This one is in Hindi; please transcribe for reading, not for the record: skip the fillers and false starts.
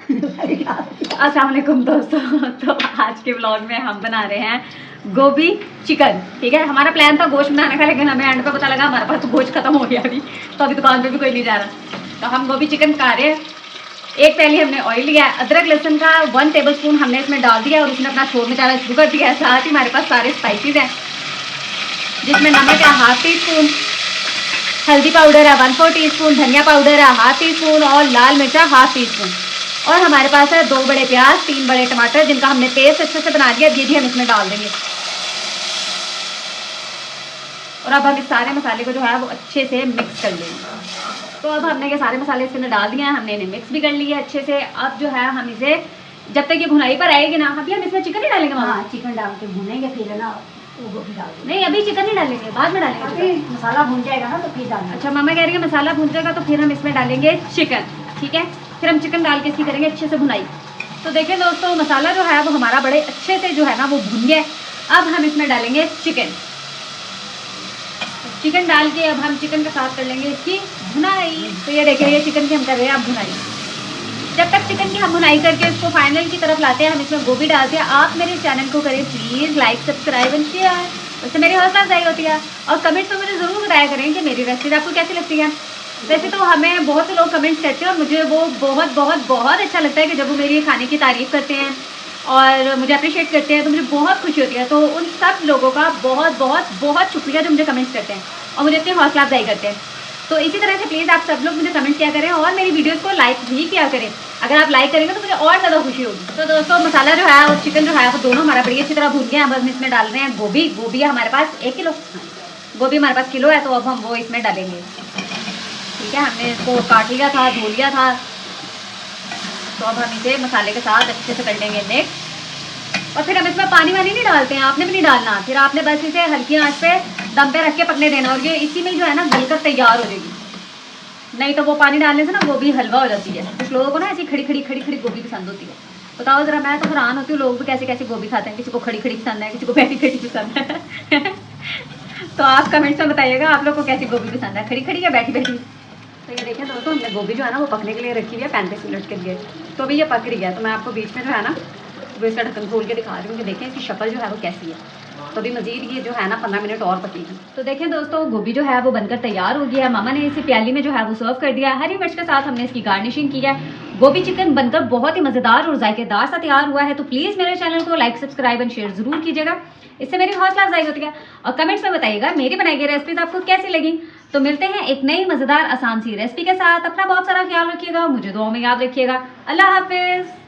अस्सलाम वालेकुम दोस्तों। तो आज के व्लॉग में हम बना रहे हैं गोभी चिकन। ठीक है, हमारा प्लान था गोश्त बनाने का, लेकिन हमें एंड पे पता लगा हमारे पास तो गोश्त खत्म हो गया अभी, तो अभी दुकान पे भी कोई नहीं जा रहा। तो हम गोभी चिकन खा रहे हैं। एक पहले हमने ऑयल लिया, अदरक लहसुन का 1 टेबलस्पून हमने इसमें डाल दिया और उसने अपना शोर मचाना शुरू कर दिया है। साथ ही हमारे पास सारे स्पाइसेस हैं, जिसमें नमक है 1/2 टीस्पून, हल्दी पाउडर है 1/4 टीस्पून, धनिया पाउडर है 1/2 टीस्पून और लाल मिर्चा 1/2 टीस्पून। और हमारे पास है 2 बड़े प्याज, 3 बड़े टमाटर, जिनका हमने पेस्ट अच्छे से बना दिया। ये भी हम इसमें डाल देंगे। और अब हम इस सारे मसाले को जो है वो अच्छे से मिक्स कर लेंगे। तो अब हमने ये सारे मसाले इसके अंदर डाल दिए हैं, हमने इन्हें मिक्स भी कर लिया अच्छे से। अब जो है हम इसे जब तक ये भुनाई पर आएगी ना, अभी हम इसमें चिकन नहीं डालेंगे। हाँ, चिकन डाल के भुनेंगे, फिर ना वो भी डाल देंगे। नहीं, अभी चिकन नहीं डालेंगे, बाद में डालेंगे। मसाला भुन जाएगा ना तो फिर डालेंगे। अच्छा, मामा कह रही है मसाला भुन जाएगा तो फिर हम इसमें डालेंगे चिकन। ठीक है, फिर हम चिकन डाल के इसकी करेंगे अच्छे से भुनाई। तो देखिए दोस्तों, मसाला जो है वो हमारा बड़े अच्छे से जो है ना वो भुन गया। अब हम इसमें डालेंगे चिकन। चिकन डाल के अब हम चिकन के साथ कर लेंगे इसकी भुनाई। तो ये देखिए, ये चिकन की हम कर रहे हैं अब भुनाई। जब तक चिकन की हम भुनाई करके इसको फाइनल की तरफ लाते हैं, हम इसमें गोभी डालते हैं। आप मेरे चैनल को करें please like, subscribe and share, उससे मेरी हौसला अफजाई होती है। और कमेंट्स में मुझे ज़रूर बताया करें कि मेरी रेसिपी आपको कैसी लगती है। वैसे तो हमें बहुत से लोग कमेंट्स करते हैं और मुझे वो बहुत बहुत बहुत अच्छा लगता है कि जब वो मेरी खाने की तारीफ़ करते हैं और मुझे अप्रिशिएट करते हैं तो मुझे बहुत खुशी होती है। तो उन सब लोगों का बहुत बहुत बहुत शुक्रिया जो मुझे कमेंट्स करते हैं और मुझे इतनी हौसला अफजाई करते हैं। तो इसी तरह से प्लीज़ आप सब लोग मुझे कमेंट किया करें और मेरी वीडियोस को लाइक भी किया करें। अगर आप लाइक करेंगे तो मुझे और ज़्यादा खुशी होगी। तो दोस्तों, मसाला जो है और चिकन जो है वो दोनों हमारा बड़ी अच्छी तरह भून गया। अब हम इसमें डाल रहे हैं गोभी। गोभी है हमारे पास 1 किलो, गोभी हमारे पास किलो है, तो अब हम वो इसमें डालेंगे। ठीक है, हमने इसको काट लिया था, धो लिया था। तो अब हम इसे मसाले के साथ अच्छे से कर लेंगे मिक्स। और फिर हम इसमें पानी वानी नहीं डालते हैं, आपने भी नहीं डालना। फिर आपने बस इसे हल्की आंच पे दम पे रख के पकने देना और ये इसी में जो है ना गलकर तैयार हो जाएगी। नहीं तो वो पानी डालने से ना गोभी हलवा हो जाती है। कुछ लोगों को ना ऐसी खड़ी खड़ी गोभी पसंद होती है। बताओ ज़रा, मैं तो हैरान होती हूँ लोग भी कैसे कैसे गोभी खाते हैं। किसी को खड़ी पसंद है, किसी को बैठी पसंद है। तो आप कमेंट्स में बताइएगा आप लोग को कैसी गोभी पसंद है, खड़ी या बैठी। तो ये देखिए दोस्तों, हमने गोभी जो है ना वो पकने के लिए रखी हुई है 35 मिनट के लिए। तो अभी ये पक रही है। तो मैं आपको बीच में जो है ना वो इसका ढक्कन खोल के दिखा रही हूँ कि देखें इसकी शक्ल जो है वो कैसी है। तो अभी मज़ीद ये जो है ना 15 मिनट और पकेगी। तो देखें दोस्तों, गोभी जो है वो बनकर तैयार हो गया है। मामा ने इसे प्याली में जो है वो सर्व कर दिया है। हरी मिर्च के साथ हमने इसकी गार्निशिंग की है। गोभी चिकन बनकर बहुत ही मज़ेदार और जायकेदार सा तैयार हुआ है। तो प्लीज़ मेरे चैनल को लाइक, सब्सक्राइब एंड शेयर ज़रूर कीजिएगा, इससे मेरी हौसला अफजाई होती है। और कमेंट्स में बताइएगा मेरी बनाई गई रेसिपीज आपको कैसी लगी। तो मिलते हैं एक नई मज़ेदार आसान सी रेसिपी के साथ। अपना बहुत सारा ख्याल रखिएगा, मुझे दुआ में याद रखिएगा। अल्लाह हाफिज़।